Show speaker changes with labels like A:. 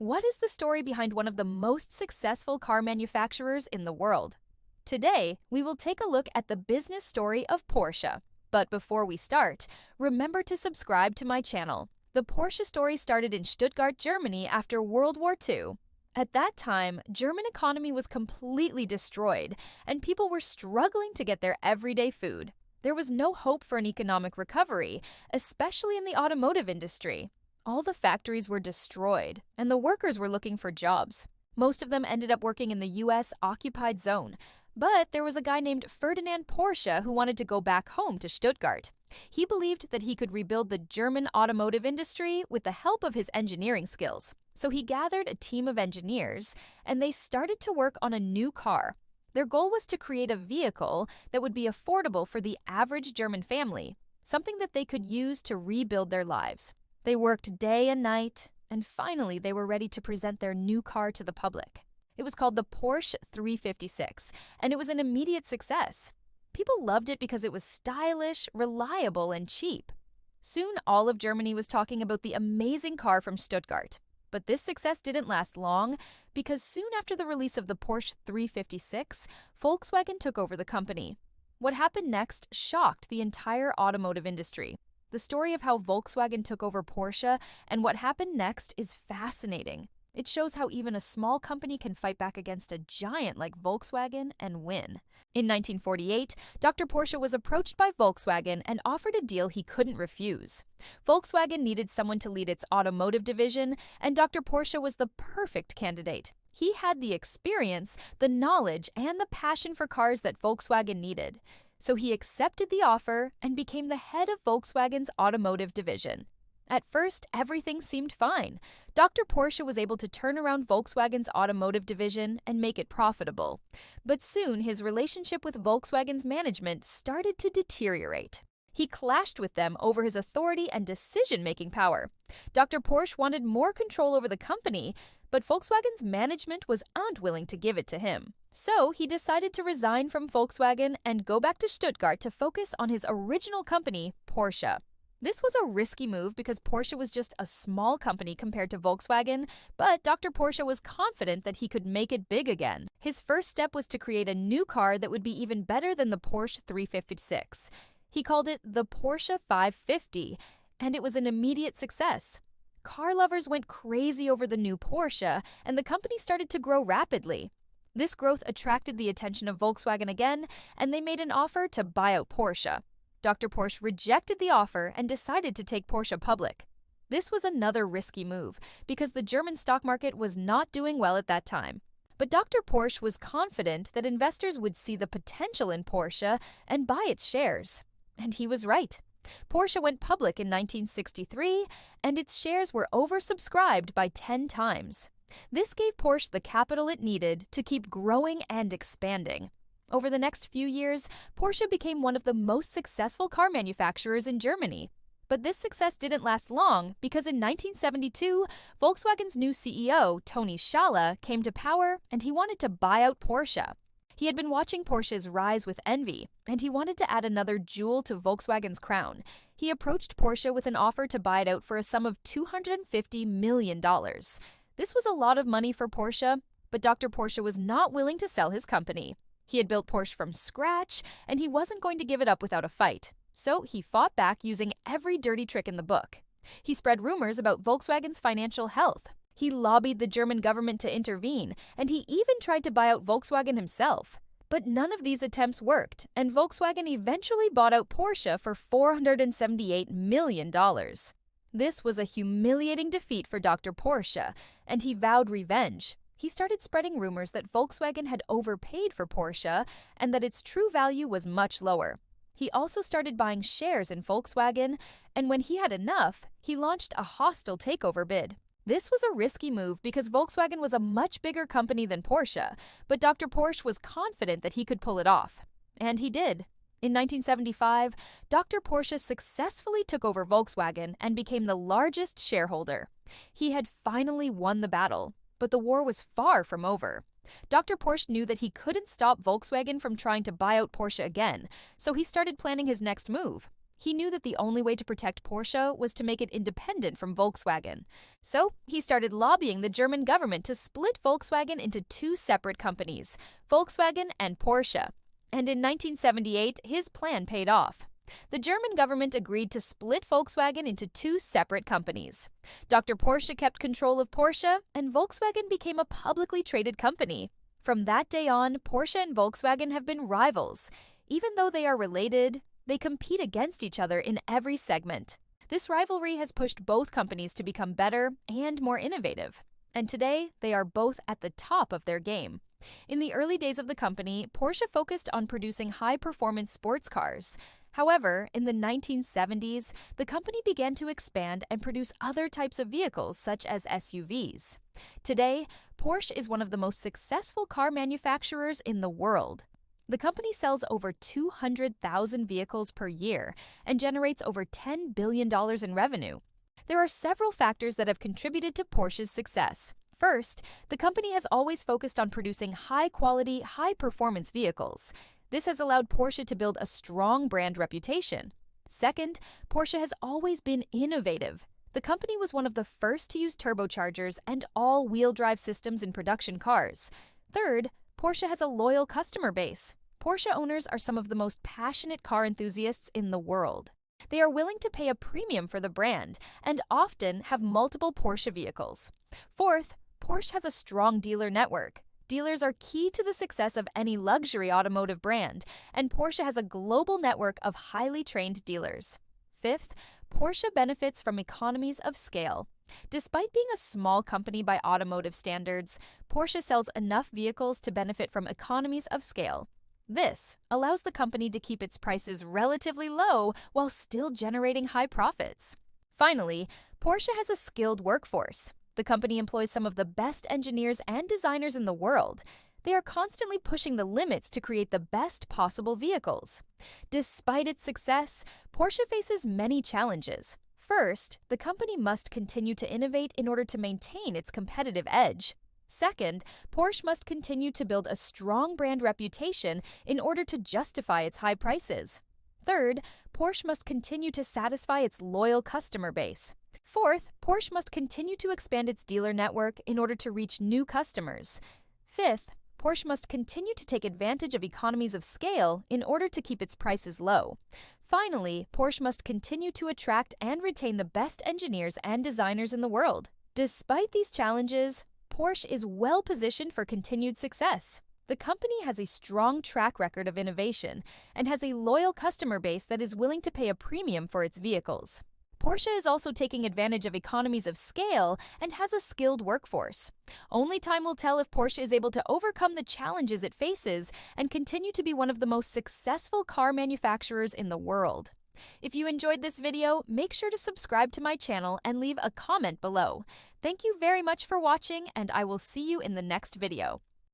A: What is the story behind one of the most successful car manufacturers in the world? Today, we will take a look at the business story of Porsche. But before we start, remember to subscribe to my channel. The Porsche story started in Stuttgart, Germany after World War II. At that time, German economy was completely destroyed, and people were struggling to get their everyday food. There was no hope for an economic recovery, especially in the automotive industry. All the factories were destroyed, and the workers were looking for jobs. Most of them ended up working in the U.S. occupied zone. But there was a guy named Ferdinand Porsche who wanted to go back home to Stuttgart. He believed that he could rebuild the German automotive industry with the help of his engineering skills. So he gathered a team of engineers, and they started to work on a new car. Their goal was to create a vehicle that would be affordable for the average German family, something that they could use to rebuild their lives. They worked day and night, and finally they were ready to present their new car to the public. It was called the Porsche 356, and it was an immediate success. People loved it because it was stylish, reliable, and cheap. Soon all of Germany was talking about the amazing car from Stuttgart. But this success didn't last long, because soon after the release of the Porsche 356, Volkswagen took over the company. What happened next shocked the entire automotive industry. The story of how Volkswagen took over Porsche and what happened next is fascinating. It shows how even a small company can fight back against a giant like Volkswagen and win. In 1948, Dr. Porsche was approached by Volkswagen and offered a deal he couldn't refuse. Volkswagen needed someone to lead its automotive division, and Dr. Porsche was the perfect candidate. He had the experience, the knowledge, and the passion for cars that Volkswagen needed. So he accepted the offer and became the head of Volkswagen's automotive division. At first, everything seemed fine. Dr. Porsche was able to turn around Volkswagen's automotive division and make it profitable. But soon, his relationship with Volkswagen's management started to deteriorate. He clashed with them over his authority and decision-making power. Dr. Porsche wanted more control over the company, but Volkswagen's management was unwilling to give it to him. So he decided to resign from Volkswagen and go back to Stuttgart to focus on his original company, Porsche. This was a risky move because Porsche was just a small company compared to Volkswagen, but Dr. Porsche was confident that he could make it big again. His first step was to create a new car that would be even better than the Porsche 356. He called it the Porsche 550, and it was an immediate success. Car lovers went crazy over the new Porsche, and the company started to grow rapidly. This growth attracted the attention of Volkswagen again, and they made an offer to buy out Porsche. Dr. Porsche rejected the offer and decided to take Porsche public. This was another risky move, because the German stock market was not doing well at that time. But Dr. Porsche was confident that investors would see the potential in Porsche and buy its shares. And he was right. Porsche went public in 1963, and its shares were oversubscribed by 10 times. This gave Porsche the capital it needed to keep growing and expanding. Over the next few years, Porsche became one of the most successful car manufacturers in Germany. But this success didn't last long because in 1972, Volkswagen's new CEO, Tony Schaller, came to power and he wanted to buy out Porsche. He had been watching Porsche's rise with envy, and he wanted to add another jewel to Volkswagen's crown. He approached Porsche with an offer to buy it out for a sum of $250 million. This was a lot of money for Porsche, but Dr. Porsche was not willing to sell his company. He had built Porsche from scratch, and he wasn't going to give it up without a fight. So he fought back using every dirty trick in the book. He spread rumors about Volkswagen's financial health. He lobbied the German government to intervene, and he even tried to buy out Volkswagen himself. But none of these attempts worked, and Volkswagen eventually bought out Porsche for $478 million. This was a humiliating defeat for Dr. Porsche, and he vowed revenge. He started spreading rumors that Volkswagen had overpaid for Porsche and that its true value was much lower. He also started buying shares in Volkswagen, and when he had enough, he launched a hostile takeover bid. This was a risky move because Volkswagen was a much bigger company than Porsche, but Dr. Porsche was confident that he could pull it off. And he did. In 1975, Dr. Porsche successfully took over Volkswagen and became the largest shareholder. He had finally won the battle, but the war was far from over. Dr. Porsche knew that he couldn't stop Volkswagen from trying to buy out Porsche again, so he started planning his next move. He knew that the only way to protect Porsche was to make it independent from Volkswagen. So, he started lobbying the German government to split Volkswagen into two separate companies, Volkswagen and Porsche. And in 1978, his plan paid off. The German government agreed to split Volkswagen into two separate companies. Dr. Porsche kept control of Porsche, and Volkswagen became a publicly traded company. From that day on, Porsche and Volkswagen have been rivals. Even though they are related, they compete against each other in every segment. This rivalry has pushed both companies to become better and more innovative. And today, they are both at the top of their game. In the early days of the company, Porsche focused on producing high-performance sports cars. However, in the 1970s, the company began to expand and produce other types of vehicles, such as SUVs. Today, Porsche is one of the most successful car manufacturers in the world. The company sells over 200,000 vehicles per year and generates over $10 billion in revenue. There are several factors that have contributed to Porsche's success. First, the company has always focused on producing high-quality, high-performance vehicles. This has allowed Porsche to build a strong brand reputation. Second, Porsche has always been innovative. The company was one of the first to use turbochargers and all-wheel drive systems in production cars. Third, Porsche has a loyal customer base. Porsche owners are some of the most passionate car enthusiasts in the world. They are willing to pay a premium for the brand and often have multiple Porsche vehicles. Fourth, Porsche has a strong dealer network. Dealers are key to the success of any luxury automotive brand, and Porsche has a global network of highly trained dealers. Fifth, Porsche benefits from economies of scale. Despite being a small company by automotive standards, Porsche sells enough vehicles to benefit from economies of scale. This allows the company to keep its prices relatively low while still generating high profits. Finally, Porsche has a skilled workforce. The company employs some of the best engineers and designers in the world. They are constantly pushing the limits to create the best possible vehicles. Despite its success, Porsche faces many challenges. First, the company must continue to innovate in order to maintain its competitive edge. Second, Porsche must continue to build a strong brand reputation in order to justify its high prices. Third, Porsche must continue to satisfy its loyal customer base. Fourth, Porsche must continue to expand its dealer network in order to reach new customers. Fifth, Porsche must continue to take advantage of economies of scale in order to keep its prices low. Finally, Porsche must continue to attract and retain the best engineers and designers in the world. Despite these challenges, Porsche is well positioned for continued success. The company has a strong track record of innovation and has a loyal customer base that is willing to pay a premium for its vehicles. Porsche is also taking advantage of economies of scale and has a skilled workforce. Only time will tell if Porsche is able to overcome the challenges it faces and continue to be one of the most successful car manufacturers in the world. If you enjoyed this video, make sure to subscribe to my channel and leave a comment below. Thank you very much for watching, and I will see you in the next video.